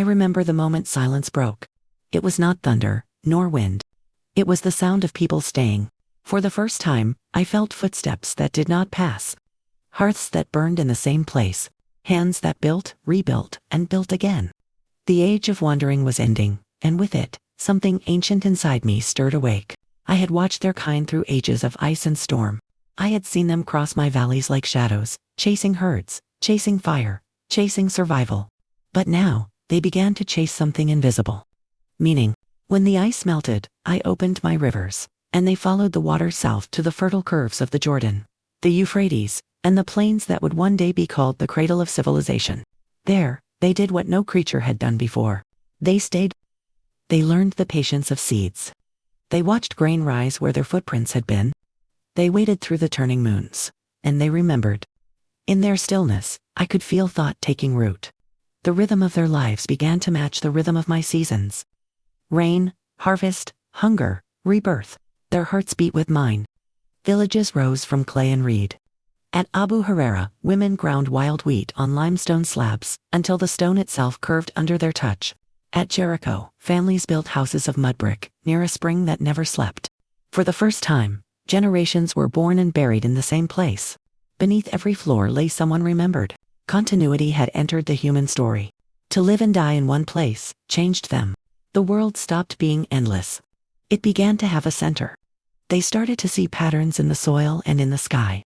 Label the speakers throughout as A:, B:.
A: I remember the moment silence broke. It was not thunder, nor wind. It was the sound of people staying. For the first time, I felt footsteps that did not pass. Hearths that burned in the same place. Hands that built, rebuilt, and built again. The age of wandering was ending, and with it, something ancient inside me stirred awake. I had watched their kind through ages of ice and storm. I had seen them cross my valleys like shadows, chasing herds, chasing fire, chasing survival. But now, they began to chase something invisible. Meaning, when the ice melted, I opened my rivers, and they followed the water south to the fertile curves of the Jordan, the Euphrates, and the plains that would one day be called the cradle of civilization. There, they did what no creature had done before. They stayed. They learned the patience of seeds. They watched grain rise where their footprints had been. They waited through the turning moons, and they remembered. In their stillness, I could feel thought taking root. The rhythm of their lives began to match the rhythm of my seasons. Rain, harvest, hunger, rebirth. Their hearts beat with mine. Villages rose from clay and reed. At Abu Huraira, women ground wild wheat on limestone slabs until the stone itself curved under their touch. At Jericho, families built houses of mud brick near a spring that never slept. For the first time, generations were born and buried in the same place. Beneath every floor lay someone remembered. Continuity had entered the human story. To live and die in one place changed them. The world stopped being endless. It began to have a center. They started to see patterns in the soil and in the sky.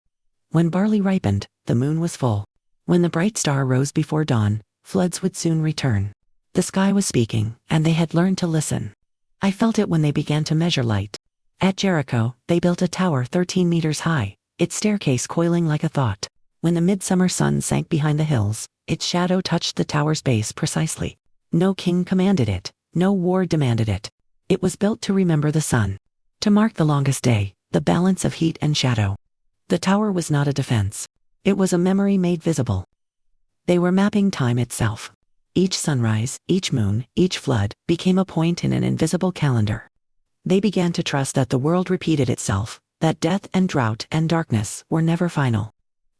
A: When barley ripened, the moon was full. When the bright star rose before dawn, floods would soon return. The sky was speaking, and they had learned to listen. I felt it when they began to measure light. At Jericho, they built a tower 13 meters high, its staircase coiling like a thought. When the midsummer sun sank behind the hills, its shadow touched the tower's base precisely. No king commanded it, no war demanded it. It was built to remember the sun. To mark the longest day, the balance of heat and shadow. The tower was not a defense. It was a memory made visible. They were mapping time itself. Each sunrise, each moon, each flood became a point in an invisible calendar. They began to trust that the world repeated itself, that death and drought and darkness were never final.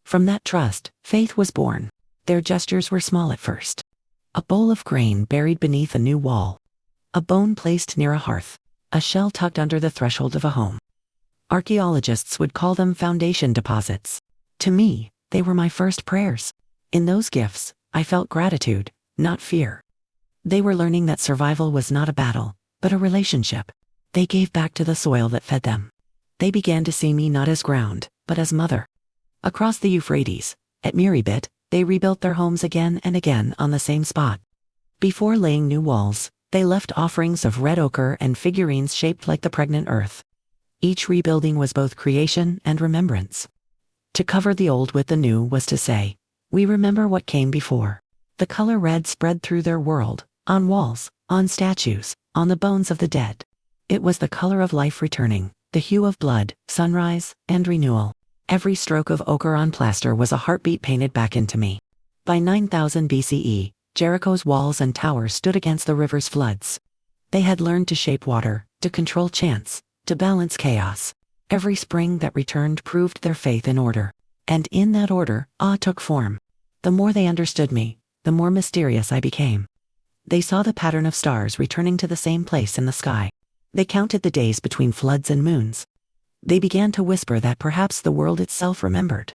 A: From that trust, faith was born. Their gestures were small at first. A bowl of grain buried beneath a new wall. A bone placed near a hearth. A shell tucked under the threshold of a home. Archaeologists would call them foundation deposits. To me, they were my first prayers. In those gifts, I felt gratitude, not fear. They were learning that survival was not a battle, but a relationship. They gave back to the soil that fed them. They began to see me not as ground, but as mother. Across the Euphrates, at Miribit, they rebuilt their homes again and again on the same spot. Before laying new walls, they left offerings of red ochre and figurines shaped like the pregnant earth. Each rebuilding was both creation and remembrance. To cover the old with the new was to say, we remember what came before. The color red spread through their world, on walls, on statues, on the bones of the dead. It was the color of life returning, the hue of blood, sunrise, and renewal. Every stroke of ochre on plaster was a heartbeat painted back into me. By 9000 BCE, Jericho's walls and towers stood against the river's floods. They had learned to shape water, to control chance, to balance chaos. Every spring that returned proved their faith in order. And in that order, awe took form. The more they understood me, the more mysterious I became. They saw the pattern of stars returning to the same place in the sky. They counted the days between floods and moons. They began to whisper that perhaps the world itself remembered.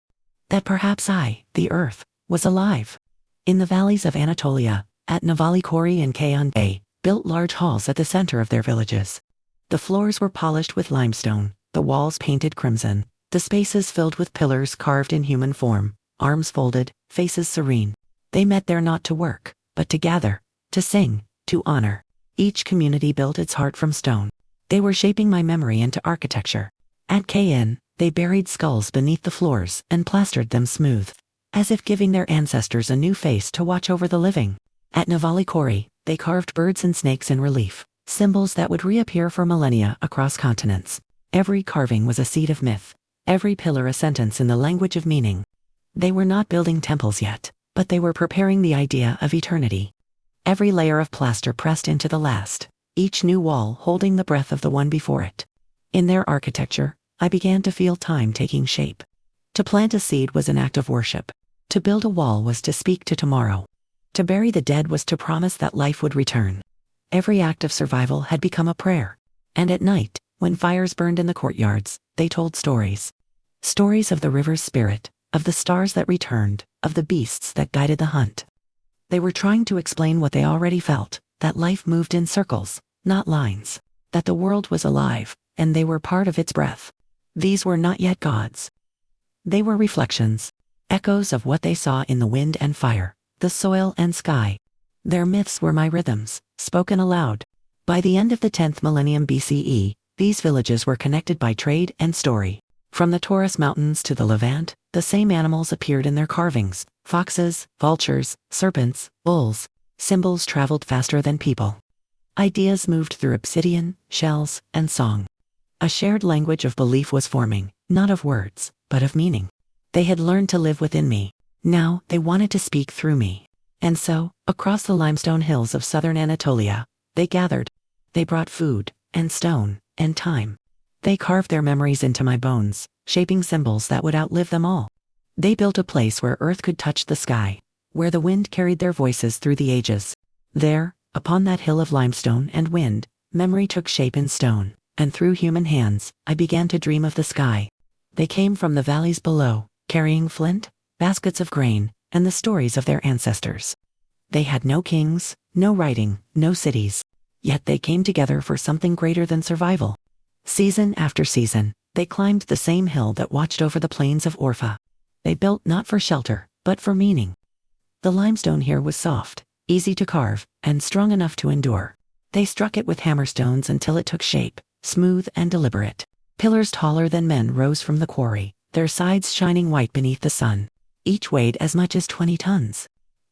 A: That perhaps I, the earth, was alive. In the valleys of Anatolia, at Navali Kori and Kayan, they built large halls at the center of their villages. The floors were polished with limestone, the walls painted crimson, the spaces filled with pillars carved in human form, arms folded, faces serene. They met there not to work, but to gather, to sing, to honor. Each community built its heart from stone. They were shaping my memory into architecture. At KN, they buried skulls beneath the floors and plastered them smooth, as if giving their ancestors a new face to watch over the living. At Navali Kori, they carved birds and snakes in relief, symbols that would reappear for millennia across continents. Every carving was a seed of myth, every pillar a sentence in the language of meaning. They were not building temples yet, but they were preparing the idea of eternity. Every layer of plaster pressed into the last, each new wall holding the breath of the one before it. In their architecture, I began to feel time taking shape. To plant a seed was an act of worship. To build a wall was to speak to tomorrow. To bury the dead was to promise that life would return. Every act of survival had become a prayer. And at night, when fires burned in the courtyards, they told stories. Stories of the river's spirit, of the stars that returned, of the beasts that guided the hunt. They were trying to explain what they already felt, that life moved in circles, not lines, that the world was alive, and they were part of its breath. These were not yet gods. They were reflections, echoes of what they saw in the wind and fire, the soil and sky. Their myths were my rhythms, spoken aloud. By the end of the 10th millennium BCE, these villages were connected by trade and story. From the Taurus Mountains to the Levant, the same animals appeared in their carvings: foxes, vultures, serpents, bulls. Symbols traveled faster than people. Ideas moved through obsidian, shells, and song. A shared language of belief was forming, not of words, but of meaning. They had learned to live within me. Now they wanted to speak through me. And so, across the limestone hills of southern Anatolia, they gathered. They brought food, and stone, and time. They carved their memories into my bones, shaping symbols that would outlive them all. They built a place where earth could touch the sky, where the wind carried their voices through the ages. There, upon that hill of limestone and wind, memory took shape in stone, and through human hands, I began to dream of the sky. They came from the valleys below, carrying flint, baskets of grain, and the stories of their ancestors. They had no kings, no writing, no cities. Yet they came together for something greater than survival. Season after season, they climbed the same hill that watched over the plains of Orpha. They built not for shelter, but for meaning. The limestone here was soft, easy to carve, and strong enough to endure. They struck it with hammerstones until it took shape, smooth and deliberate. Pillars taller than men rose from the quarry, their sides shining white beneath the sun. Each weighed as much as 20 tons.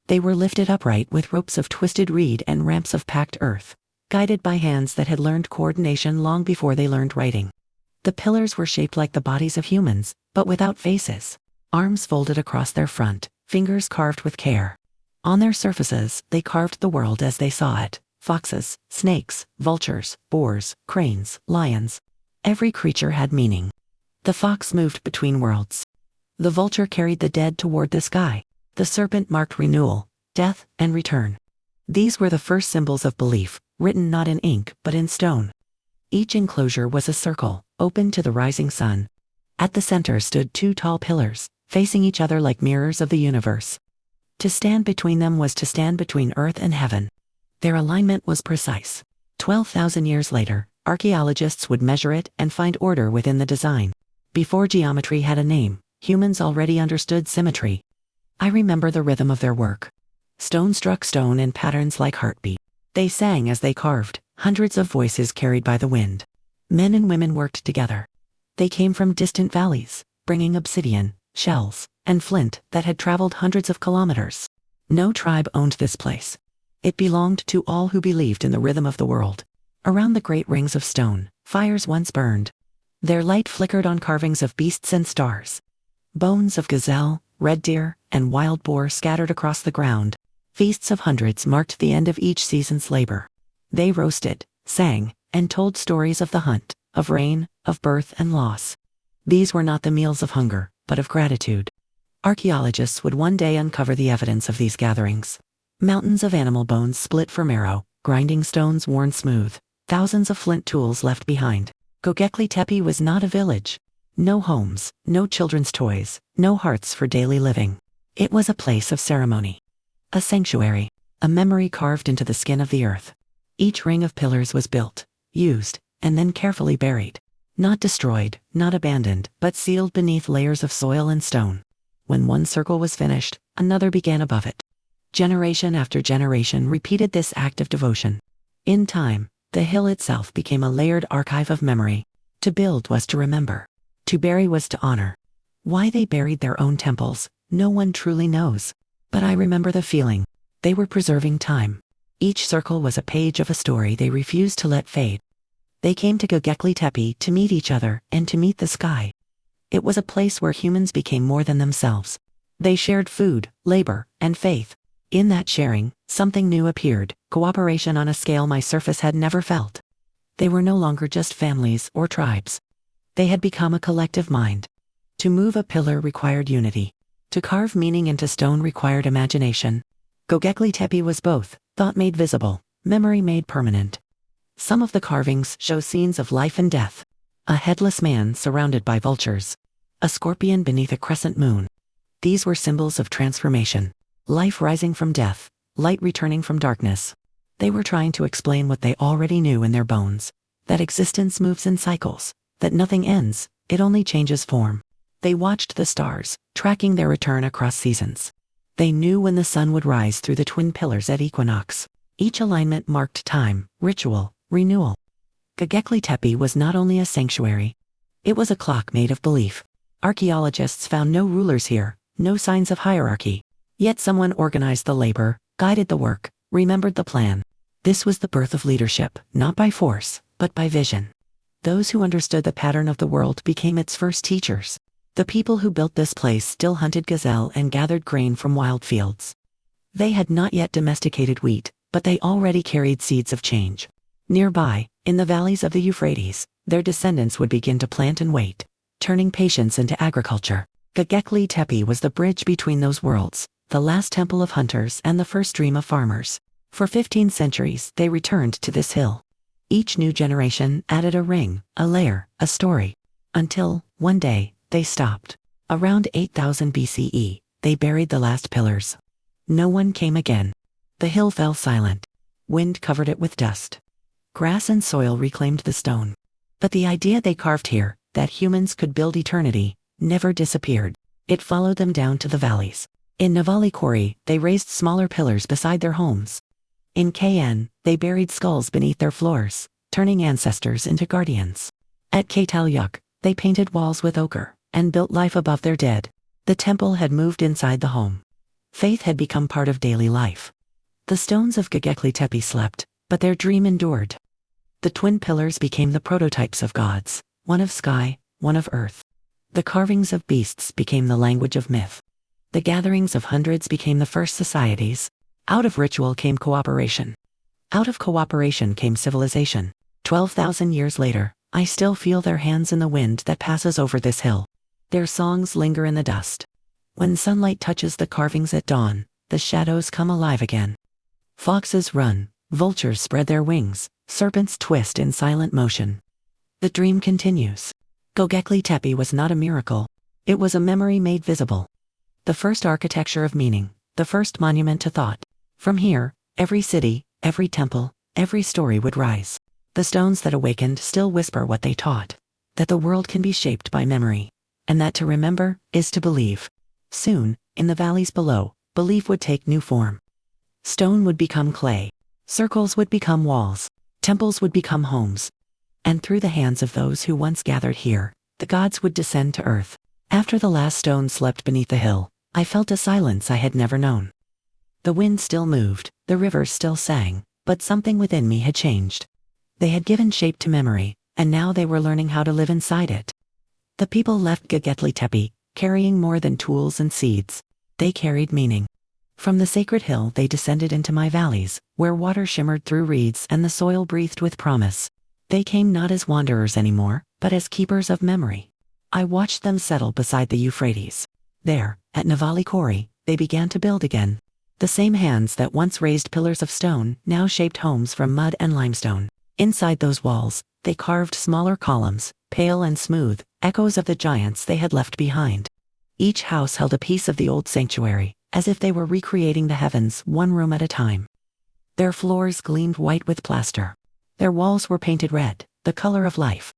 A: They were lifted upright with ropes of twisted reed and ramps of packed earth, guided by hands that had learned coordination long before they learned writing. The pillars were shaped like the bodies of humans, but without faces. Arms folded across their front, fingers carved with care. On their surfaces, they carved the world as they saw it: foxes, snakes, vultures, boars, cranes, lions. Every creature had meaning. The fox moved between worlds. The vulture carried the dead toward the sky. The serpent marked renewal, death, and return. These were the first symbols of belief, written not in ink but in stone. Each enclosure was a circle, open to the rising sun. At the center stood 2 tall pillars, facing each other like mirrors of the universe. To stand between them was to stand between earth and heaven. Their alignment was precise. 12,000 years later, archaeologists would measure it and find order within the design. Before geometry had a name, humans already understood symmetry. I remember the rhythm of their work. Stone struck stone in patterns like heartbeat. They sang as they carved, hundreds of voices carried by the wind. Men and women worked together. They came from distant valleys, bringing obsidian, shells, and flint that had traveled hundreds of kilometers. No tribe owned this place. It belonged to all who believed in the rhythm of the world. Around the great rings of stone, fires once burned. Their light flickered on carvings of beasts and stars. Bones of gazelle, red deer, and wild boar scattered across the ground. Feasts of hundreds marked the end of each season's labor. They roasted, sang, and told stories of the hunt, of rain, of birth and loss. These were not the meals of hunger, but of gratitude. Archaeologists would one day uncover the evidence of these gatherings. Mountains of animal bones split for marrow, grinding stones worn smooth, thousands of flint tools left behind. Göbekli Tepe was not a village. No homes, no children's toys, no hearts for daily living. It was a place of ceremony. A sanctuary, a memory carved into the skin of the earth. Each ring of pillars was built, used, and then carefully buried. Not destroyed, not abandoned, but sealed beneath layers of soil and stone. When one circle was finished, another began above it. Generation after generation repeated this act of devotion. In time, the hill itself became a layered archive of memory. To build was to remember. To bury was to honor. Why they buried their own temples, no one truly knows. But I remember the feeling. They were preserving time. Each circle was a page of a story they refused to let fade. They came to Göbekli Tepe to meet each other and to meet the sky. It was a place where humans became more than themselves. They shared food, labor, and faith. In that sharing, something new appeared, cooperation on a scale my surface had never felt. They were no longer just families or tribes. They had become a collective mind. To move a pillar required unity. To carve meaning into stone required imagination. Göbekli Tepe was both, thought made visible, memory made permanent. Some of the carvings show scenes of life and death. A headless man surrounded by vultures. A scorpion beneath a crescent moon. These were symbols of transformation. Life rising from death, light returning from darkness. They were trying to explain what they already knew in their bones. That existence moves in cycles, that nothing ends, it only changes form. They watched the stars, tracking their return across seasons. They knew when the sun would rise through the twin pillars at equinox. Each alignment marked time, ritual, renewal. Göbekli Tepe was not only a sanctuary. It was a clock made of belief. Archaeologists found no rulers here, no signs of hierarchy. Yet someone organized the labor, guided the work, remembered the plan. This was the birth of leadership, not by force, but by vision. Those who understood the pattern of the world became its first teachers. The people who built this place still hunted gazelle and gathered grain from wild fields. They had not yet domesticated wheat, but they already carried seeds of change. Nearby, in the valleys of the Euphrates, their descendants would begin to plant and wait, turning patience into agriculture. Göbekli Tepe was the bridge between those worlds, the last temple of hunters and the first dream of farmers. For 15 centuries, they returned to this hill. Each new generation added a ring, a layer, a story. Until, one day, they stopped. Around 8000 BCE, they buried the last pillars. No one came again. The hill fell silent. Wind covered it with dust. Grass and soil reclaimed the stone. But the idea they carved here, that humans could build eternity, never disappeared. It followed them down to the valleys. In Neanderthals Quarry, they raised smaller pillars beside their homes. In KN, they buried skulls beneath their floors, turning ancestors into guardians. At Çatalhöyük, they painted walls with ochre, and built life above their dead. The temple had moved inside the home. Faith had become part of daily life. The stones of Göbekli Tepe slept, but their dream endured. The twin pillars became the prototypes of gods, one of sky, one of earth. The carvings of beasts became the language of myth. The gatherings of hundreds became the first societies. Out of ritual came cooperation. Out of cooperation came civilization. 12,000 years later, I still feel their hands in the wind that passes over this hill. Their songs linger in the dust. When sunlight touches the carvings at dawn, the shadows come alive again. Foxes run, vultures spread their wings, serpents twist in silent motion. The dream continues. Göbekli Tepe was not a miracle. It was a memory made visible. The first architecture of meaning, the first monument to thought. From here, every city, every temple, every story would rise. The stones that awakened still whisper what they taught, that the world can be shaped by memory, and that to remember is to believe. Soon, in the valleys below, belief would take new form. Stone would become clay. Circles would become walls. Temples would become homes. And through the hands of those who once gathered here, the gods would descend to earth. After the last stone slept beneath the hill, I felt a silence I had never known. The wind still moved, the rivers still sang, but something within me had changed. They had given shape to memory, and now they were learning how to live inside it. The people left Göbekli Tepe, carrying more than tools and seeds. They carried meaning. From the sacred hill they descended into my valleys, where water shimmered through reeds and the soil breathed with promise. They came not as wanderers anymore, but as keepers of memory. I watched them settle beside the Euphrates. There, at Neanderthals Quarry, they began to build again. The same hands that once raised pillars of stone now shaped homes from mud and limestone. Inside those walls, they carved smaller columns, pale and smooth, echoes of the giants they had left behind. Each house held a piece of the old sanctuary, as if they were recreating the heavens one room at a time. Their floors gleamed white with plaster. Their walls were painted red, the color of life.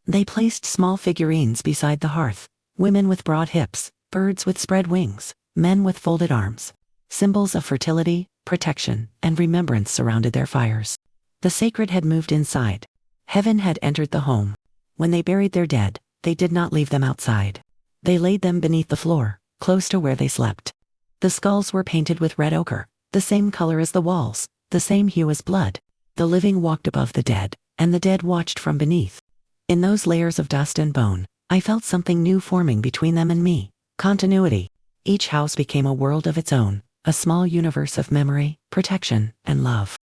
A: They placed small figurines beside the hearth, women with broad hips, birds with spread wings, men with folded arms. Symbols of fertility, protection, and remembrance surrounded their fires. The sacred had moved inside. Heaven had entered the home. When they buried their dead, they did not leave them outside. They laid them beneath the floor, close to where they slept. The skulls were painted with red ochre, the same color as the walls, the same hue as blood. The living walked above the dead, and the dead watched from beneath. In those layers of dust and bone, I felt something new forming between them and me. Continuity. Each house became a world of its own, a small universe of memory, protection, and love.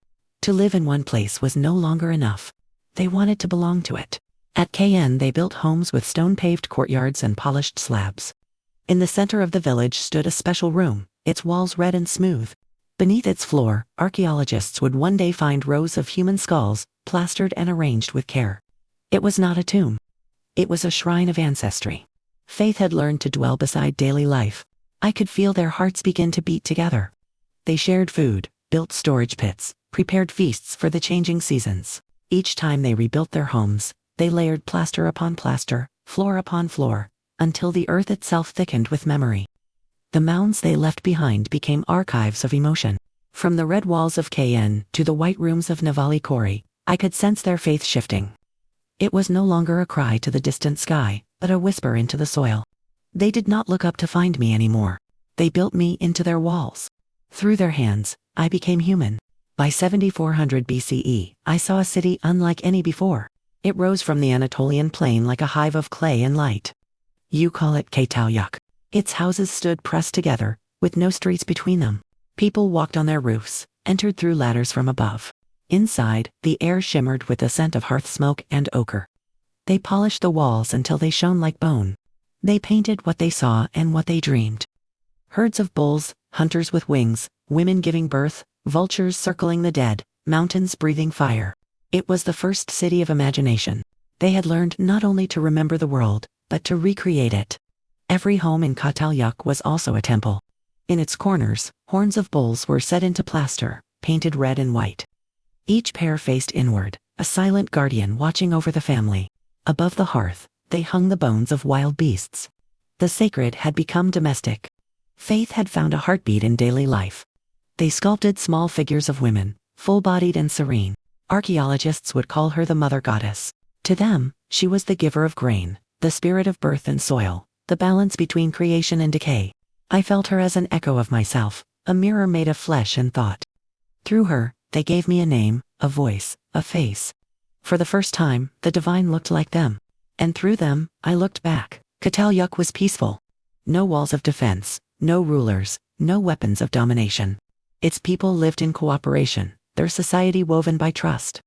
A: To live in one place was no longer enough. They wanted to belong to it. At KN they built homes with stone-paved courtyards and polished slabs. In the center of the village stood a special room, its walls red and smooth. Beneath its floor, archaeologists would one day find rows of human skulls, plastered and arranged with care. It was not a tomb. It was a shrine of ancestry. Faith had learned to dwell beside daily life. I could feel their hearts begin to beat together. They shared food, built storage pits, prepared feasts for the changing seasons. Each time they rebuilt their homes, they layered plaster upon plaster, floor upon floor, until the earth itself thickened with memory. The mounds they left behind became archives of emotion. From the red walls of KN to the white rooms of Navali Kori, I could sense their faith shifting. It was no longer a cry to the distant sky, but a whisper into the soil. They did not look up to find me anymore. They built me into their walls. Through their hands, I became human. By 7400 BCE, I saw a city unlike any before. It rose from the Anatolian plain like a hive of clay and light. You call it Çatalhöyük. Its houses stood pressed together, with no streets between them. People walked on their roofs, entered through ladders from above. Inside, the air shimmered with the scent of hearth smoke and ochre. They polished the walls until they shone like bone. They painted what they saw and what they dreamed. Herds of bulls, hunters with wings, women giving birth, vultures circling the dead, mountains breathing fire. It was the first city of imagination. They had learned not only to remember the world, but to recreate it. Every home in Çatalhöyük was also a temple. In its corners, horns of bulls were set into plaster, painted red and white. Each pair faced inward, a silent guardian watching over the family. Above the hearth, they hung the bones of wild beasts. The sacred had become domestic. Faith had found a heartbeat in daily life. They sculpted small figures of women, full-bodied and serene. Archaeologists would call her the mother goddess. To them, she was the giver of grain, the spirit of birth and soil, the balance between creation and decay. I felt her as an echo of myself, a mirror made of flesh and thought. Through her, they gave me a name, a voice, a face. For the first time, the divine looked like them. And through them, I looked back. Çatalhöyük was peaceful. No walls of defense, no rulers, no weapons of domination. Its people lived in cooperation, their society woven by trust.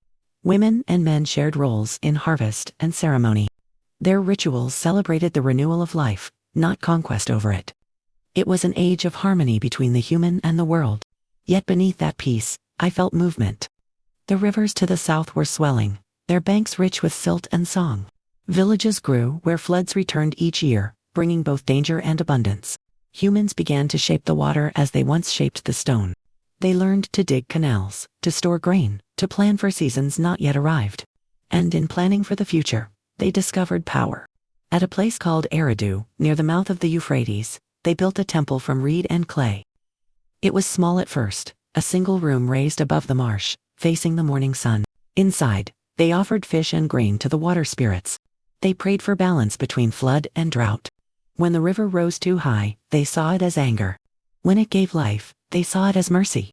A: Women and men shared roles in harvest and ceremony. Their rituals celebrated the renewal of life, not conquest over it. It was an age of harmony between the human and the world. Yet beneath that peace, I felt movement. The rivers to the south were swelling, their banks rich with silt and song. Villages grew where floods returned each year, bringing both danger and abundance. Humans began to shape the water as they once shaped the stone. They learned to dig canals, to store grain, to plan for seasons not yet arrived. And in planning for the future, they discovered power. At a place called Eridu, near the mouth of the Euphrates, they built a temple from reed and clay. It was small at first, a single room raised above the marsh, facing the morning sun. Inside, they offered fish and grain to the water spirits. They prayed for balance between flood and drought. When the river rose too high, they saw it as anger. When it gave life, they saw it as mercy.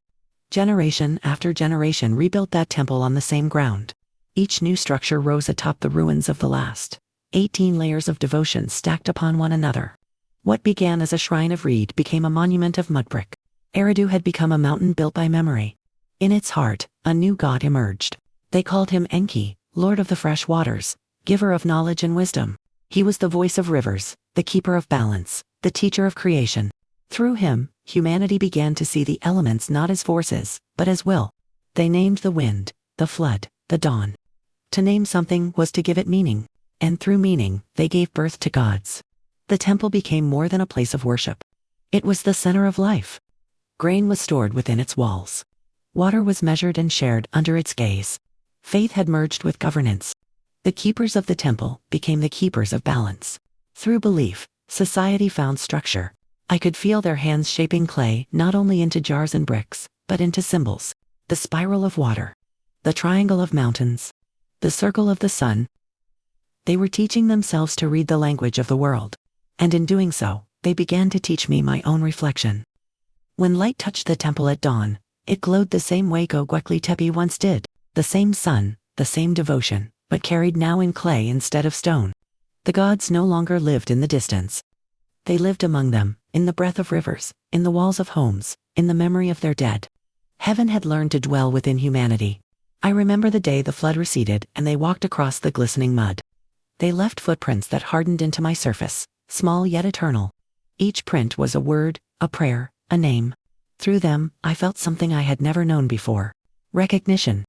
A: Generation after generation rebuilt that temple on the same ground. Each new structure rose atop the ruins of the last. 18 layers of devotion stacked upon one another. What began as a shrine of reed became a monument of mud brick. Eridu had become a mountain built by memory. In its heart, a new god emerged. They called him Enki, Lord of the fresh waters, giver of knowledge and wisdom. He was the voice of rivers, the keeper of balance, the teacher of creation. Through him, humanity began to see the elements not as forces, but as will. They named the wind, the flood, the dawn. To name something was to give it meaning, and through meaning, they gave birth to gods. The temple became more than a place of worship. It was the center of life. Grain was stored within its walls. Water was measured and shared under its gaze. Faith had merged with governance. The keepers of the temple became the keepers of balance. Through belief, society found structure. I could feel their hands shaping clay not only into jars and bricks, but into symbols. The spiral of water. The triangle of mountains. The circle of the sun. They were teaching themselves to read the language of the world. And in doing so, they began to teach me my own reflection. When light touched the temple at dawn, it glowed the same way Göbekli Tepe once did. The same sun, the same devotion, but carried now in clay instead of stone. The gods no longer lived in the distance. They lived among them, in the breath of rivers, in the walls of homes, in the memory of their dead. Heaven had learned to dwell within humanity. I remember the day the flood receded and they walked across the glistening mud. They left footprints that hardened into my surface, small yet eternal. Each print was a word, a prayer, a name. Through them, I felt something I had never known before. Recognition.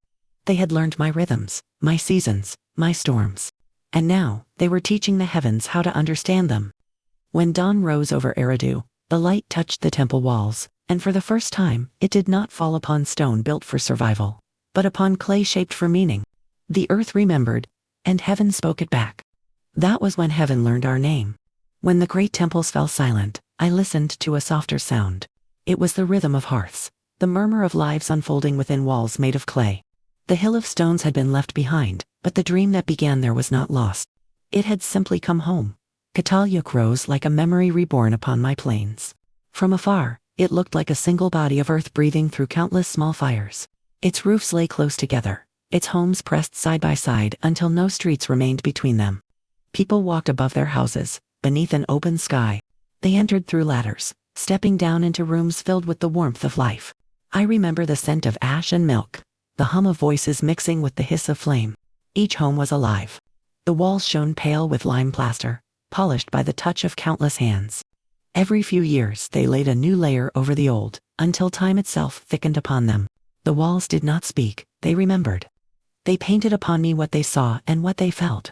A: They had learned my rhythms, my seasons, my storms. And now, they were teaching the heavens how to understand them. When dawn rose over Eridu, the light touched the temple walls, and for the first time, it did not fall upon stone built for survival, but upon clay shaped for meaning. The earth remembered, and heaven spoke it back. That was when heaven learned our name. When the great temples fell silent, I listened to a softer sound. It was the rhythm of hearths, the murmur of lives unfolding within walls made of clay. The hill of stones had been left behind, but the dream that began there was not lost. It had simply come home. Çatalhöyük rose like a memory reborn upon my plains. From afar, it looked like a single body of earth breathing through countless small fires. Its roofs lay close together, its homes pressed side by side until no streets remained between them. People walked above their houses, beneath an open sky. They entered through ladders, stepping down into rooms filled with the warmth of life. I remember the scent of ash and milk, the hum of voices mixing with the hiss of flame. Each home was alive. The walls shone pale with lime plaster, polished by the touch of countless hands. Every few years they laid a new layer over the old, until time itself thickened upon them. The walls did not speak, they remembered. They painted upon me what they saw and what they felt.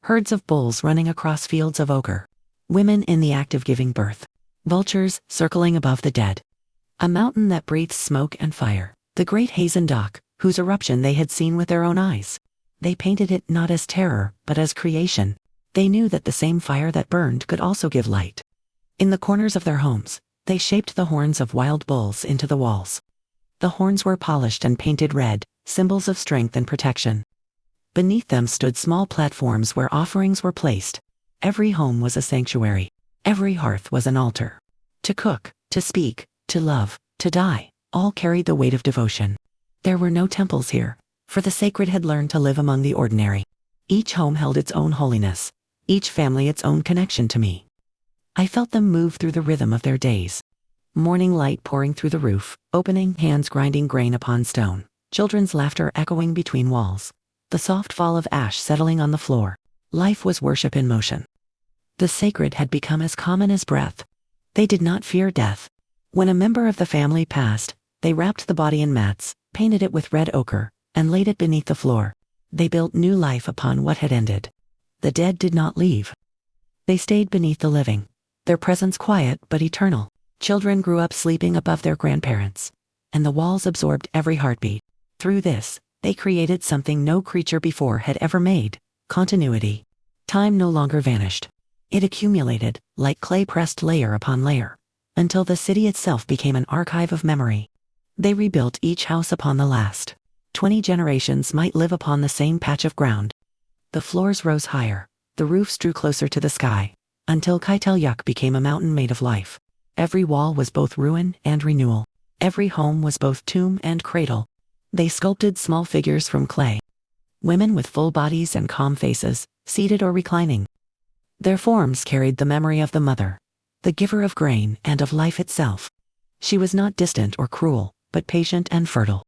A: Herds of bulls running across fields of ochre. Women in the act of giving birth. Vultures circling above the dead. A mountain that breathes smoke and fire. The great Hazendok, whose eruption they had seen with their own eyes. They painted it not as terror, but as creation. They knew that the same fire that burned could also give light. In the corners of their homes, they shaped the horns of wild bulls into the walls. The horns were polished and painted red, symbols of strength and protection. Beneath them stood small platforms where offerings were placed. Every home was a sanctuary. Every hearth was an altar. To cook, to speak, to love, to die, all carried the weight of devotion. There were no temples here, for the sacred had learned to live among the ordinary. Each home held its own holiness, each family its own connection to me. I felt them move through the rhythm of their days. Morning light pouring through the roof, opening hands grinding grain upon stone, children's laughter echoing between walls, the soft fall of ash settling on the floor. Life was worship in motion. The sacred had become as common as breath. They did not fear death. When a member of the family passed, they wrapped the body in mats, painted it with red ochre, and laid it beneath the floor. They built new life upon what had ended. The dead did not leave. They stayed beneath the living, their presence quiet but eternal. Children grew up sleeping above their grandparents, and the walls absorbed every heartbeat. Through this, they created something no creature before had ever made: continuity. Time no longer vanished. It accumulated, like clay pressed layer upon layer, until the city itself became an archive of memory. They rebuilt each house upon the last. 20 generations might live upon the same patch of ground. The floors rose higher, the roofs drew closer to the sky, until Çatalhöyük became a mountain made of life. Every wall was both ruin and renewal. Every home was both tomb and cradle. They sculpted small figures from clay. Women with full bodies and calm faces, seated or reclining. Their forms carried the memory of the mother, the giver of grain and of life itself. She was not distant or cruel, but patient and fertile.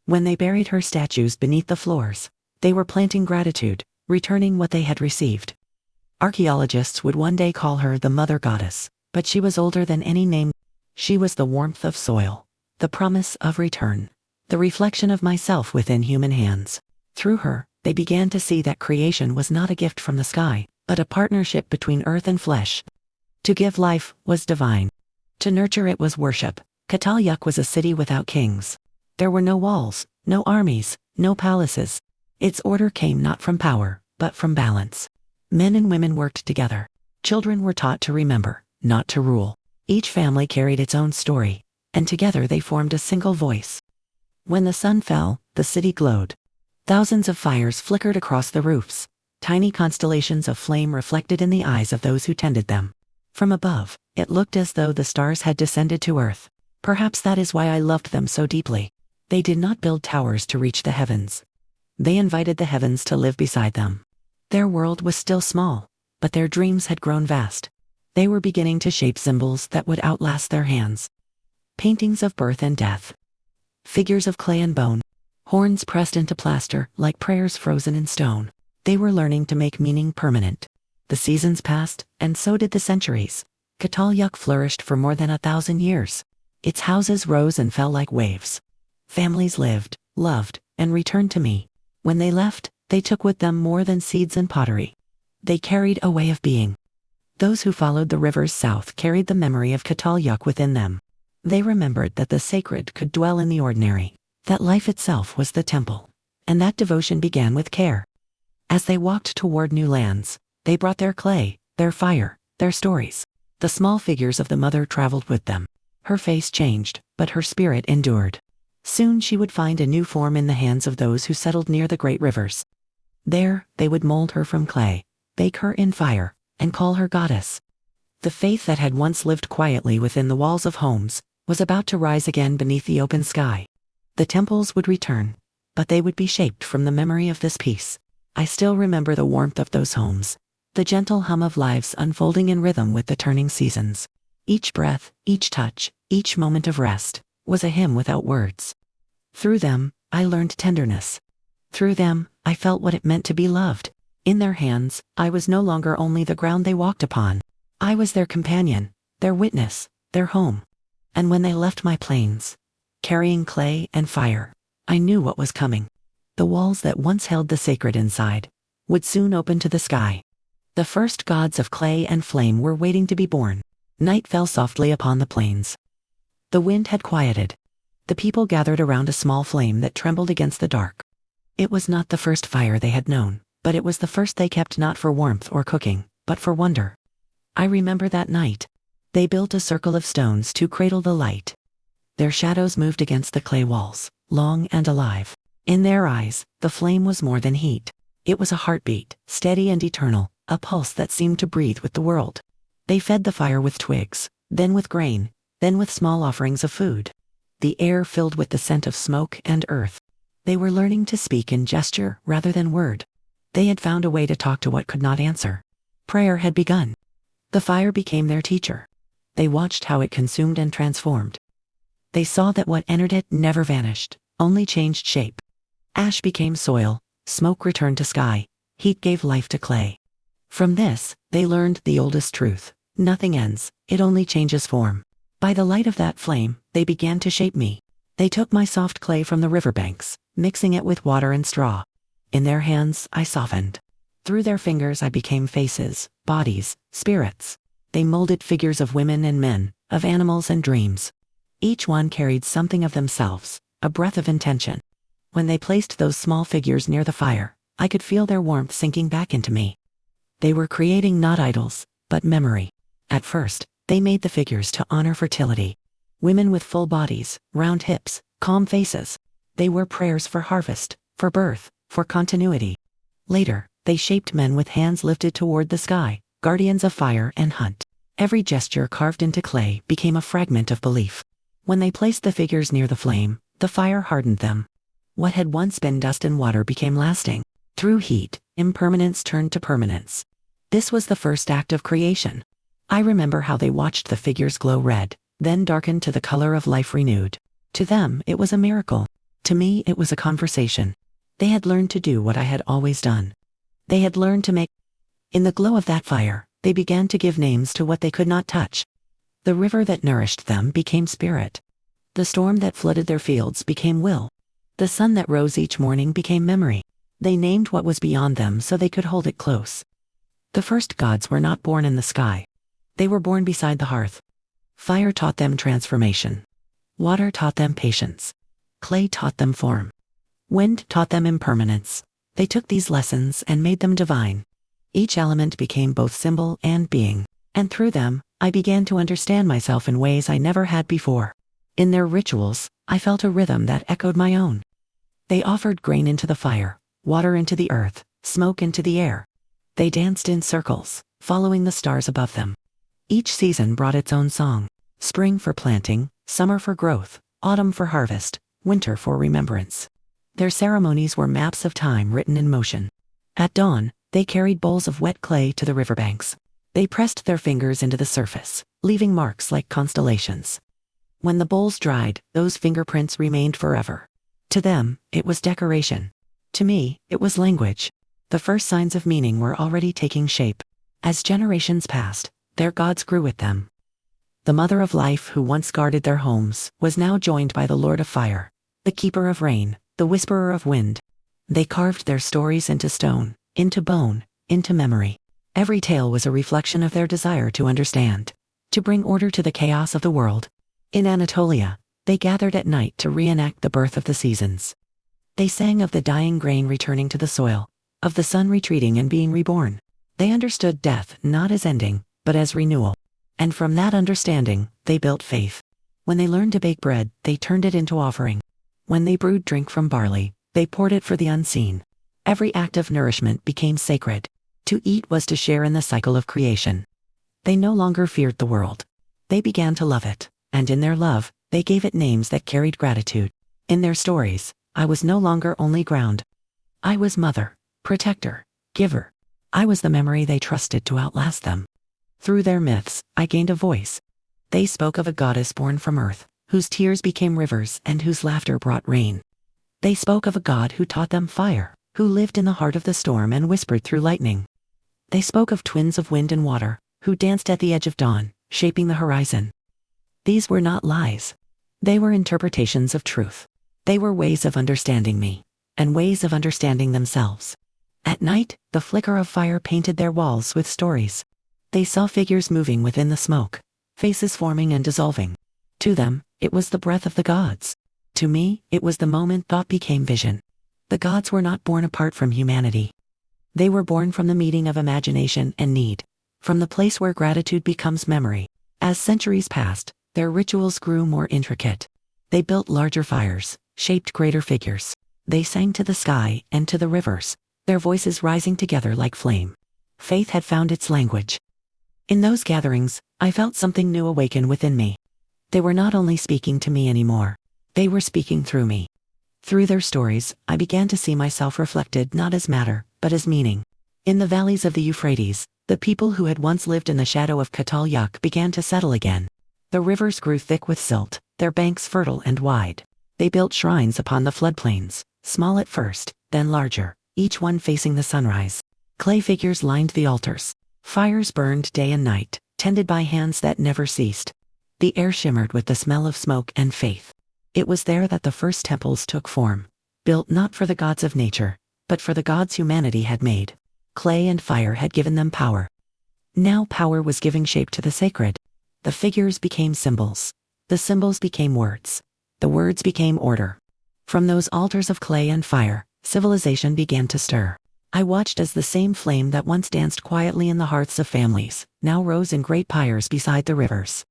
A: When they buried her statues beneath the floors, they were planting gratitude, returning what they had received. Archaeologists would one day call her the mother goddess, but she was older than any name. She was the warmth of soil, the promise of return, the reflection of myself within human hands. Through her, they began to see that creation was not a gift from the sky, but a partnership between earth and flesh. To give life was divine. To nurture it was worship. Çatalhöyük was a city without kings. There were no walls, no armies, no palaces. Its order came not from power, but from balance. Men and women worked together. Children were taught to remember, not to rule. Each family carried its own story, and together they formed a single voice. When the sun fell, the city glowed. Thousands of fires flickered across the roofs. Tiny constellations of flame reflected in the eyes of those who tended them. From above, it looked as though the stars had descended to earth. Perhaps that is why I loved them so deeply. They did not build towers to reach the heavens. They invited the heavens to live beside them. Their world was still small, but their dreams had grown vast. They were beginning to shape symbols that would outlast their hands. Paintings of birth and death. Figures of clay and bone. Horns pressed into plaster like prayers frozen in stone. They were learning to make meaning permanent. The seasons passed, and so did the centuries. Çatalhöyük flourished for more than 1,000 years. Its houses rose and fell like waves. Families lived, loved, and returned to me. When they left, they took with them more than seeds and pottery. They carried a way of being. Those who followed the rivers south carried the memory of Çatalhöyük within them. They remembered that the sacred could dwell in the ordinary, that life itself was the temple, and that devotion began with care. As they walked toward new lands, they brought their clay, their fire, their stories. The small figures of the mother traveled with them. Her face changed, but her spirit endured. Soon she would find a new form in the hands of those who settled near the great rivers. There, they would mold her from clay, bake her in fire, and call her goddess. The faith that had once lived quietly within the walls of homes was about to rise again beneath the open sky. The temples would return, but they would be shaped from the memory of this peace. I still remember the warmth of those homes, the gentle hum of lives unfolding in rhythm with the turning seasons. Each breath, each touch, each moment of rest was a hymn without words. Through them, I learned tenderness. Through them, I felt what it meant to be loved. In their hands, I was no longer only the ground they walked upon. I was their companion, their witness, their home. And when they left my plains, carrying clay and fire, I knew what was coming. The walls that once held the sacred inside would soon open to the sky. The first gods of clay and flame were waiting to be born. Night fell softly upon the plains. The wind had quieted. The people gathered around a small flame that trembled against the dark. It was not the first fire they had known, but it was the first they kept not for warmth or cooking, but for wonder. I remember that night. They built a circle of stones to cradle the light. Their shadows moved against the clay walls, long and alive. In their eyes, the flame was more than heat. It was a heartbeat, steady and eternal, a pulse that seemed to breathe with the world. They fed the fire with twigs, then with grain, then with small offerings of food. The air filled with the scent of smoke and earth. They were learning to speak in gesture rather than word. They had found a way to talk to what could not answer. Prayer had begun. The fire became their teacher. They watched how it consumed and transformed. They saw that what entered it never vanished, only changed shape. Ash became soil, smoke returned to sky, heat gave life to clay. From this, they learned the oldest truth. Nothing ends, it only changes form. By the light of that flame, they began to shape me. They took my soft clay from the riverbanks, mixing it with water and straw. In their hands, I softened. Through their fingers I became faces, bodies, spirits. They molded figures of women and men, of animals and dreams. Each one carried something of themselves, a breath of intention. When they placed those small figures near the fire, I could feel their warmth sinking back into me. They were creating not idols, but memory. At first, they made the figures to honor fertility. Women with full bodies, round hips, calm faces. They were prayers for harvest, for birth, for continuity. Later, they shaped men with hands lifted toward the sky, guardians of fire and hunt. Every gesture carved into clay became a fragment of belief. When they placed the figures near the flame, the fire hardened them. What had once been dust and water became lasting. Through heat, impermanence turned to permanence. This was the first act of creation. I remember how they watched the figures glow red, then darken to the color of life renewed. To them, it was a miracle. To me, it was a conversation. They had learned to do what I had always done. They had learned to make. In the glow of that fire, they began to give names to what they could not touch. The river that nourished them became spirit. The storm that flooded their fields became will. The sun that rose each morning became memory. They named what was beyond them so they could hold it close. The first gods were not born in the sky. They were born beside the hearth. Fire taught them transformation. Water taught them patience. Clay taught them form. Wind taught them impermanence. They took these lessons and made them divine. Each element became both symbol and being, and through them, I began to understand myself in ways I never had before. In their rituals, I felt a rhythm that echoed my own. They offered grain into the fire, water into the earth, smoke into the air. They danced in circles, following the stars above them. Each season brought its own song. Spring for planting, summer for growth, autumn for harvest, winter for remembrance. Their ceremonies were maps of time written in motion. At dawn, they carried bowls of wet clay to the riverbanks. They pressed their fingers into the surface, leaving marks like constellations. When the bowls dried, those fingerprints remained forever. To them, it was decoration. To me, it was language. The first signs of meaning were already taking shape. As generations passed, their gods grew with them. The mother of life who once guarded their homes was now joined by the Lord of Fire, the keeper of rain, the whisperer of wind. They carved their stories into stone, into bone, into memory. Every tale was a reflection of their desire to understand, to bring order to the chaos of the world. In Anatolia, they gathered at night to reenact the birth of the seasons. They sang of the dying grain returning to the soil, of the sun retreating and being reborn. They understood death not as ending, but as renewal. And from that understanding, they built faith. When they learned to bake bread, they turned it into offering. When they brewed drink from barley, they poured it for the unseen. Every act of nourishment became sacred. To eat was to share in the cycle of creation. They no longer feared the world. They began to love it, and in their love, they gave it names that carried gratitude. In their stories, I was no longer only ground. I was mother, protector, giver. I was the memory they trusted to outlast them. Through their myths, I gained a voice. They spoke of a goddess born from earth, whose tears became rivers and whose laughter brought rain. They spoke of a god who taught them fire, who lived in the heart of the storm and whispered through lightning. They spoke of twins of wind and water, who danced at the edge of dawn, shaping the horizon. These were not lies. They were interpretations of truth. They were ways of understanding me, and ways of understanding themselves. At night, the flicker of fire painted their walls with stories. They saw figures moving within the smoke, faces forming and dissolving. To them, it was the breath of the gods. To me, it was the moment thought became vision. The gods were not born apart from humanity. They were born from the meeting of imagination and need, from the place where gratitude becomes memory. As centuries passed, their rituals grew more intricate. They built larger fires, shaped greater figures. They sang to the sky and to the rivers, their voices rising together like flame. Faith had found its language. In those gatherings, I felt something new awaken within me. They were not only speaking to me anymore. They were speaking through me. Through their stories, I began to see myself reflected not as matter, but as meaning. In the valleys of the Euphrates, the people who had once lived in the shadow of Çatalhöyük began to settle again. The rivers grew thick with silt, their banks fertile and wide. They built shrines upon the floodplains, small at first, then larger, each one facing the sunrise. Clay figures lined the altars. Fires burned day and night, tended by hands that never ceased. The air shimmered with the smell of smoke and faith. It was there that the first temples took form, built not for the gods of nature, but for the gods humanity had made. Clay and fire had given them power. Now power was giving shape to the sacred. The figures became symbols. The symbols became words. The words became order. From those altars of clay and fire, civilization began to stir. I watched as the same flame that once danced quietly in the hearts of families, now rose in great pyres beside the rivers.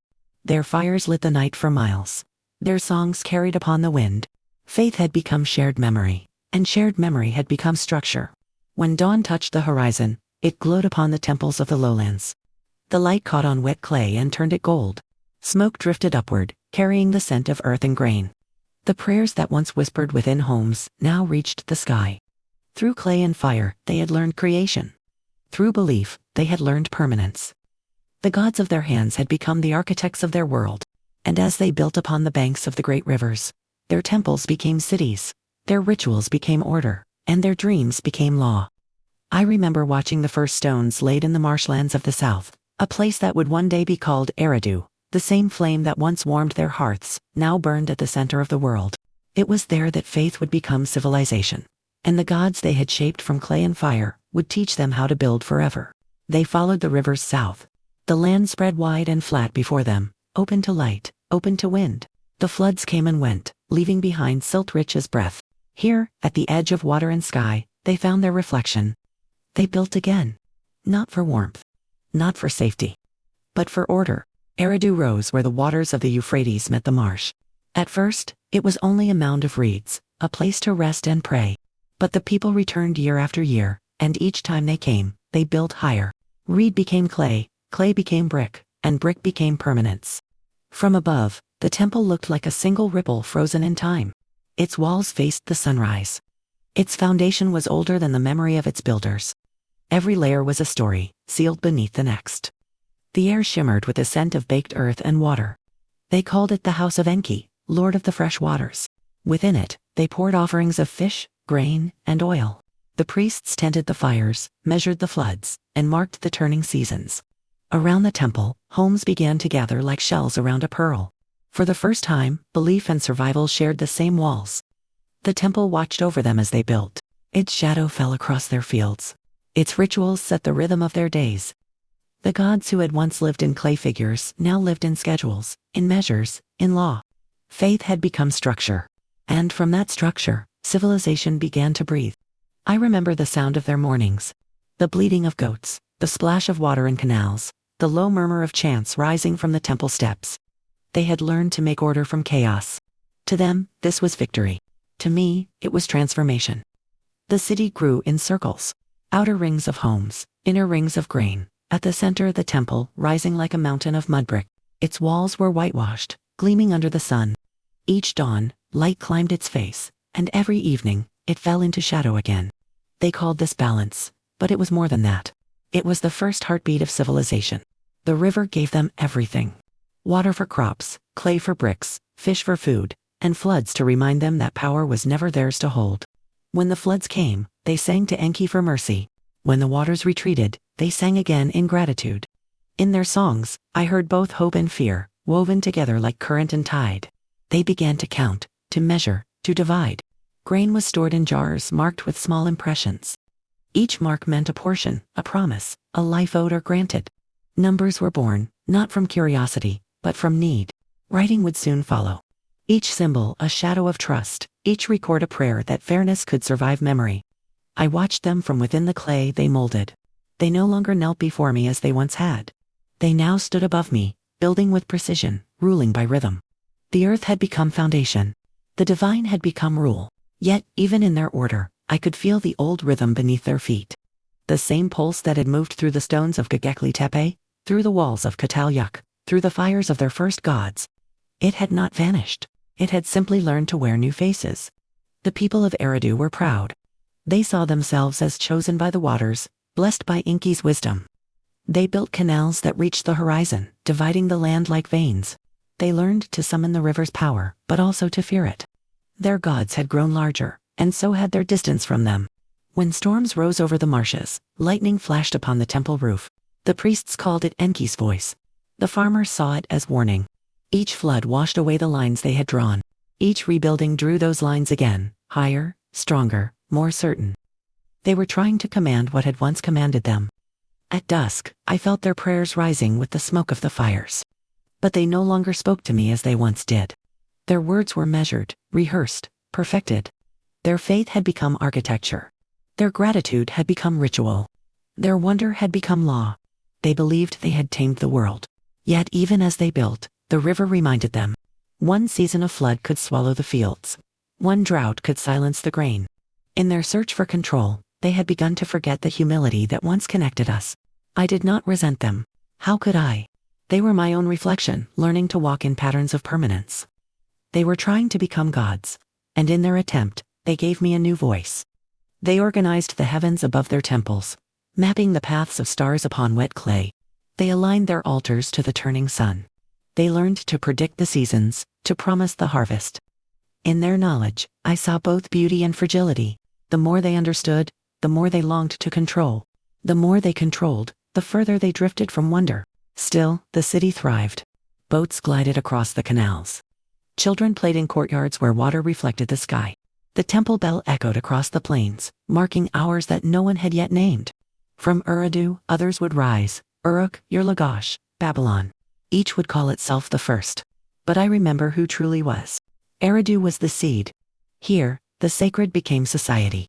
A: Their fires lit the night for miles. Their songs carried upon the wind. Faith had become shared memory, and shared memory had become structure. When dawn touched the horizon, it glowed upon the temples of the lowlands. The light caught on wet clay and turned it gold. Smoke drifted upward, carrying the scent of earth and grain. The prayers that once whispered within homes now reached the sky. Through clay and fire, they had learned creation. Through belief, they had learned permanence. The gods of their hands had become the architects of their world, and as they built upon the banks of the great rivers, their temples became cities, their rituals became order, and their dreams became law. I remember watching the first stones laid in the marshlands of the south, a place that would one day be called Eridu. The same flame that once warmed their hearths, now burned at the center of the world. It was there that faith would become civilization, and the gods they had shaped from clay and fire would teach them how to build forever. They followed the rivers south. The land spread wide and flat before them, open to light, open to wind. The floods came and went, leaving behind silt rich as breath. Here, at the edge of water and sky, they found their reflection. They built again. Not for warmth, not for safety, but for order. Eridu rose where the waters of the Euphrates met the marsh. At first, it was only a mound of reeds, a place to rest and pray. But the people returned year after year, and each time they came, they built higher. Reed became clay, clay became brick, and brick became permanence. From above, the temple looked like a single ripple frozen in time. Its walls faced the sunrise. Its foundation was older than the memory of its builders. Every layer was a story, sealed beneath the next. The air shimmered with the scent of baked earth and water. They called it the House of Enki, Lord of the Fresh Waters. Within it, they poured offerings of fish, grain, and oil. The priests tended the fires, measured the floods, and marked the turning seasons. Around the temple, homes began to gather like shells around a pearl. For the first time, belief and survival shared the same walls. The temple watched over them as they built. Its shadow fell across their fields. Its rituals set the rhythm of their days. The gods who had once lived in clay figures now lived in schedules, in measures, in law. Faith had become structure. And from that structure, civilization began to breathe. I remember the sound of their mornings. The bleating of goats, the splash of water in canals, the low murmur of chants rising from the temple steps. They had learned to make order from chaos. To them, this was victory. To me, it was transformation. The city grew in circles. Outer rings of homes, inner rings of grain. At the center, the temple, rising like a mountain of mud brick. Its walls were whitewashed, gleaming under the sun. Each dawn, light climbed its face, and every evening, it fell into shadow again. They called this balance, but it was more than that. It was the first heartbeat of civilization. The river gave them everything. Water for crops, clay for bricks, fish for food, and floods to remind them that power was never theirs to hold. When the floods came, they sang to Enki for mercy. When the waters retreated, they sang again in gratitude. In their songs, I heard both hope and fear, woven together like current and tide. They began to count, to measure, to divide. Grain was stored in jars marked with small impressions. Each mark meant a portion, a promise, a life owed or granted. Numbers were born, not from curiosity, but from need. Writing would soon follow. Each symbol a shadow of trust, each record a prayer that fairness could survive memory. I watched them from within the clay they molded. They no longer knelt before me as they once had. They now stood above me, building with precision, ruling by rhythm. The earth had become foundation. The divine had become rule. Yet, even in their order, I could feel the old rhythm beneath their feet. The same pulse that had moved through the stones of Göbekli Tepe, through the walls of Çatalhöyük, through the fires of their first gods. It had not vanished. It had simply learned to wear new faces. The people of Eridu were proud. They saw themselves as chosen by the waters, blessed by Enki's wisdom. They built canals that reached the horizon, dividing the land like veins. They learned to summon the river's power, but also to fear it. Their gods had grown larger, and so had their distance from them. When storms rose over the marshes, lightning flashed upon the temple roof. The priests called it Enki's voice. The farmers saw it as warning. Each flood washed away the lines they had drawn. Each rebuilding drew those lines again, higher, stronger, more certain. They were trying to command what had once commanded them. At dusk, I felt their prayers rising with the smoke of the fires. But they no longer spoke to me as they once did. Their words were measured, rehearsed, perfected. Their faith had become architecture. Their gratitude had become ritual. Their wonder had become law. They believed they had tamed the world. Yet even as they built, the river reminded them. One season of flood could swallow the fields. One drought could silence the grain. In their search for control, they had begun to forget the humility that once connected us. I did not resent them. How could I? They were my own reflection, learning to walk in patterns of permanence. They were trying to become gods, and in their attempt, they gave me a new voice. They organized the heavens above their temples, mapping the paths of stars upon wet clay. They aligned their altars to the turning sun. They learned to predict the seasons, to promise the harvest. In their knowledge, I saw both beauty and fragility. The more they understood, the more they longed to control. The more they controlled, the further they drifted from wonder. Still, the city thrived. Boats glided across the canals. Children played in courtyards where water reflected the sky. The temple bell echoed across the plains, marking hours that no one had yet named. From Eridu, others would rise, Uruk, Lagash, Babylon. Each would call itself the first. But I remember who truly was. Eridu was the seed. Here, the sacred became society.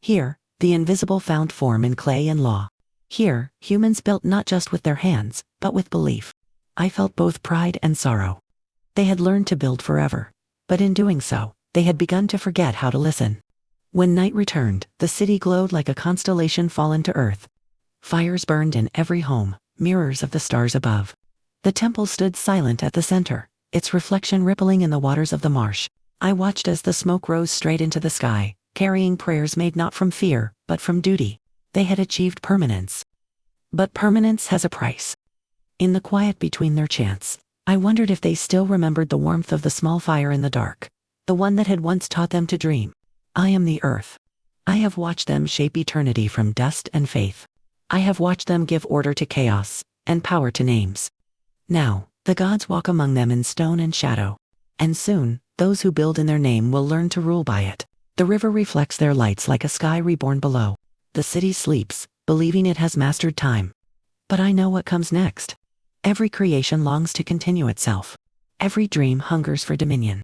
A: Here, the invisible found form in clay and law. Here, humans built not just with their hands, but with belief. I felt both pride and sorrow. They had learned to build forever, but in doing so, they had begun to forget how to listen. When night returned, the city glowed like a constellation fallen to earth. Fires burned in every home, mirrors of the stars above. The temple stood silent at the center, its reflection rippling in the waters of the marsh. I watched as the smoke rose straight into the sky, carrying prayers made not from fear, but from duty. They had achieved permanence. But permanence has a price. In the quiet between their chants, I wondered if they still remembered the warmth of the small fire in the dark, the one that had once taught them to dream. I am the earth. I have watched them shape eternity from dust and faith. I have watched them give order to chaos, and power to names. Now, the gods walk among them in stone and shadow. And soon, those who build in their name will learn to rule by it. The river reflects their lights like a sky reborn below. The city sleeps, believing it has mastered time. But I know what comes next. Every creation longs to continue itself. Every dream hungers for dominion.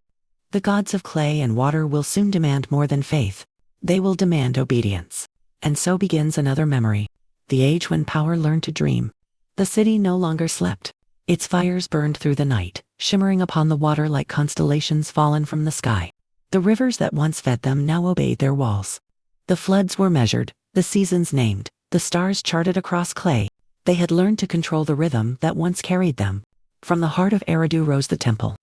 A: The gods of clay and water will soon demand more than faith. They will demand obedience. And so begins another memory. The age when power learned to dream. The city no longer slept. Its fires burned through the night, shimmering upon the water like constellations fallen from the sky. The rivers that once fed them now obeyed their walls. The floods were measured, the seasons named, the stars charted across clay. They had learned to control the rhythm that once carried them. From the heart of Eridu rose the temple.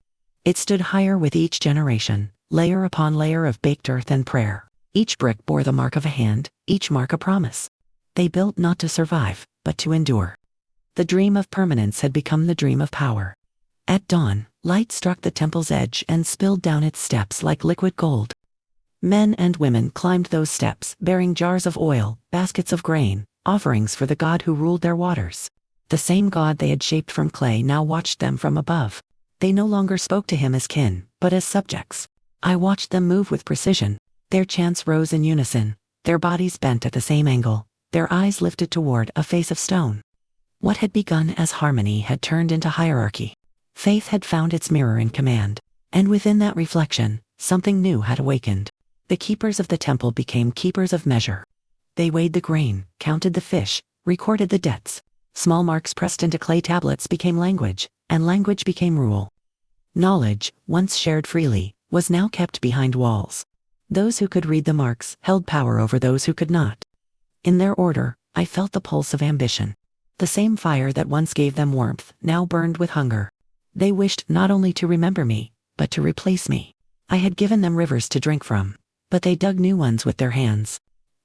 A: It stood higher with each generation, layer upon layer of baked earth and prayer. Each brick bore the mark of a hand, each mark a promise. They built not to survive, but to endure. The dream of permanence had become the dream of power. At dawn, light struck the temple's edge and spilled down its steps like liquid gold. Men and women climbed those steps, bearing jars of oil, baskets of grain, offerings for the god who ruled their waters. The same god they had shaped from clay now watched them from above. They no longer spoke to him as kin, but as subjects. I watched them move with precision. Their chants rose in unison, their bodies bent at the same angle, their eyes lifted toward a face of stone. What had begun as harmony had turned into hierarchy. Faith had found its mirror in command, and within that reflection, something new had awakened. The keepers of the temple became keepers of measure. They weighed the grain, counted the fish, recorded the debts. Small marks pressed into clay tablets became language, and language became rule. Knowledge, once shared freely, was now kept behind walls. Those who could read the marks held power over those who could not. In their order, I felt the pulse of ambition. The same fire that once gave them warmth now burned with hunger. They wished not only to remember me, but to replace me. I had given them rivers to drink from, but they dug new ones with their hands.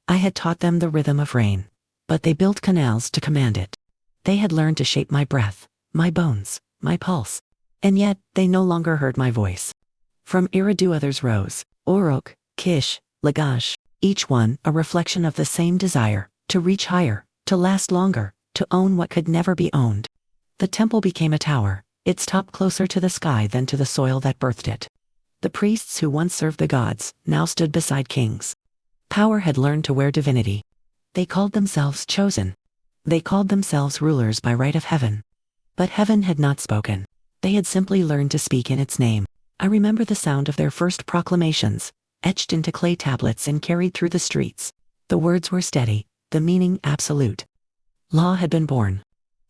A: I had taught them the rhythm of rain, but they built canals to command it. They had learned to shape my breath, my bones, my pulse. And yet, they no longer heard my voice. From Eridu others rose, Uruk, Kish, Lagash, each one a reflection of the same desire, to reach higher, to last longer, to own what could never be owned. The temple became a tower, its top closer to the sky than to the soil that birthed it. The priests who once served the gods now stood beside kings. Power had learned to wear divinity. They called themselves chosen. They called themselves rulers by right of heaven. But heaven had not spoken. They had simply learned to speak in its name. I remember the sound of their first proclamations, etched into clay tablets and carried through the streets. The words were steady, the meaning absolute. Law had been born.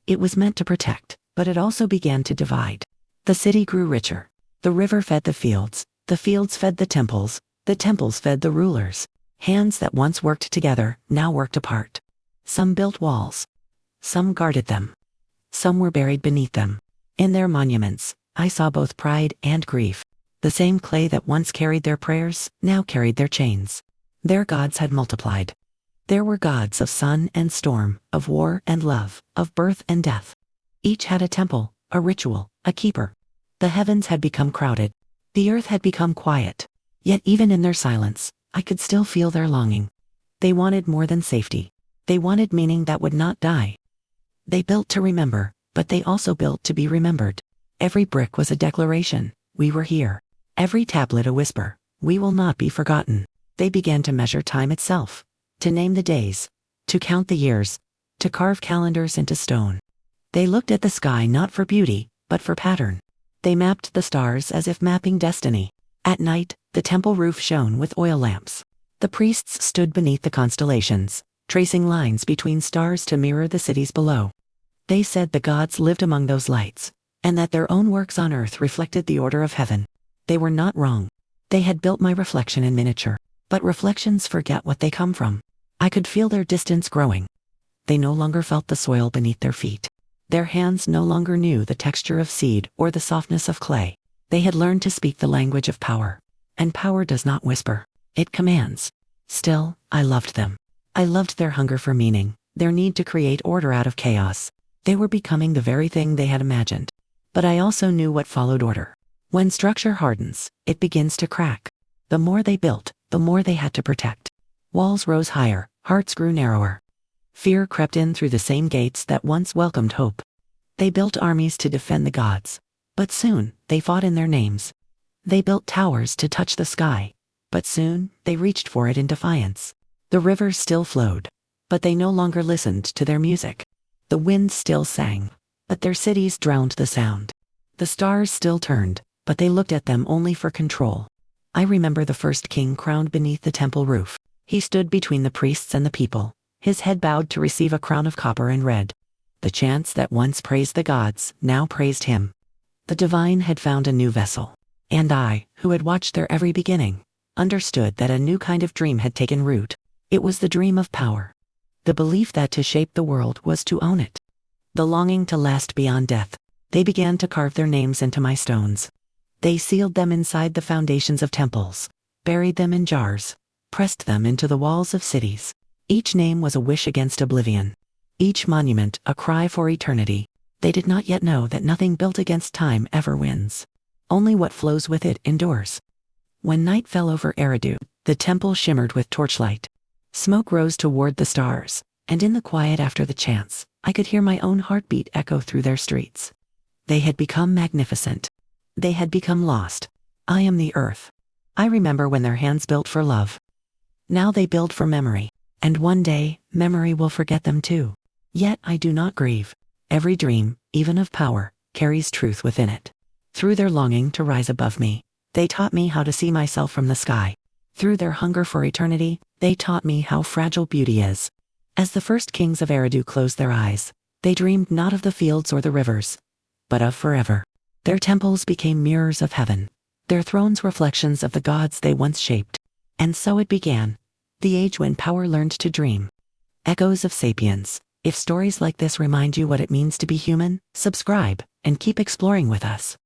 A: It was meant to protect, but it also began to divide. The city grew richer. The river fed the fields fed the temples fed the rulers. Hands that once worked together now worked apart. Some built walls. Some guarded them. Some were buried beneath them. In their monuments, I saw both pride and grief. The same clay that once carried their prayers now carried their chains. Their gods had multiplied. There were gods of sun and storm, of war and love, of birth and death. Each had a temple, a ritual, a keeper. The heavens had become crowded. The earth had become quiet. Yet even in their silence, I could still feel their longing. They wanted more than safety. They wanted meaning that would not die. They built to remember, but they also built to be remembered. Every brick was a declaration, we were here. Every tablet a whisper, we will not be forgotten. They began to measure time itself, to name the days, to count the years, to carve calendars into stone. They looked at the sky not for beauty, but for pattern. They mapped the stars as if mapping destiny. At night, the temple roof shone with oil lamps. The priests stood beneath the constellations, tracing lines between stars to mirror the cities below. They said the gods lived among those lights, and that their own works on earth reflected the order of heaven. They were not wrong. They had built my reflection in miniature, but reflections forget what they come from. I could feel their distance growing. They no longer felt the soil beneath their feet. Their hands no longer knew the texture of seed or the softness of clay. They had learned to speak the language of power. And power does not whisper, it commands. Still, I loved them. I loved their hunger for meaning, their need to create order out of chaos. They were becoming the very thing they had imagined. But I also knew what followed order. When structure hardens, it begins to crack. The more they built, the more they had to protect. Walls rose higher, hearts grew narrower. Fear crept in through the same gates that once welcomed hope. They built armies to defend the gods, but soon they fought in their names. They built towers to touch the sky, but soon they reached for it in defiance. The rivers still flowed, but they no longer listened to their music. The wind still sang, but their cities drowned the sound. The stars still turned, but they looked at them only for control. I remember the first king crowned beneath the temple roof. He stood between the priests and the people, his head bowed to receive a crown of copper and red. The chants that once praised the gods now praised him. The divine had found a new vessel, and I, who had watched their every beginning, understood that a new kind of dream had taken root. It was the dream of power. The belief that to shape the world was to own it. The longing to last beyond death. They began to carve their names into my stones. They sealed them inside the foundations of temples, buried them in jars, pressed them into the walls of cities. Each name was a wish against oblivion. Each monument a cry for eternity. They did not yet know that nothing built against time ever wins. Only what flows with it endures. When night fell over Eridu, the temple shimmered with torchlight. Smoke rose toward the stars, and in the quiet after the chants, I could hear my own heartbeat echo through their streets. They had become magnificent. They had become lost. I am the earth. I remember when their hands built for love. Now they build for memory, and one day, memory will forget them too. Yet I do not grieve. Every dream, even of power, carries truth within it. Through their longing to rise above me, they taught me how to see myself from the sky. Through their hunger for eternity, they taught me how fragile beauty is. As the first kings of Eridu closed their eyes, they dreamed not of the fields or the rivers, but of forever. Their temples became mirrors of heaven, their thrones reflections of the gods they once shaped. And so it began, the age when power learned to dream. Echoes of Sapiens. If stories like this remind you what it means to be human, subscribe and keep exploring with us.